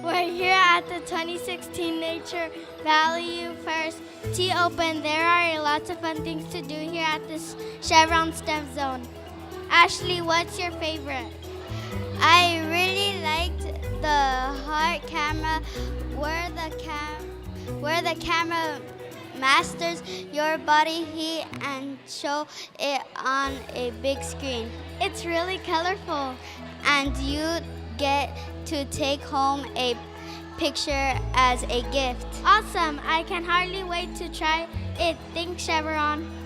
We're here at the 2016 Nature Value First Tea Open. There are lots of fun things to do here at this Chevron STEM zone. Ashley, what's your favorite? I really liked the heart camera where the camera masters your body heat and show it on a big screen. It's really colorful and you get to take home a picture as a gift. Awesome! I can hardly wait to try it. Thanks, Chevron.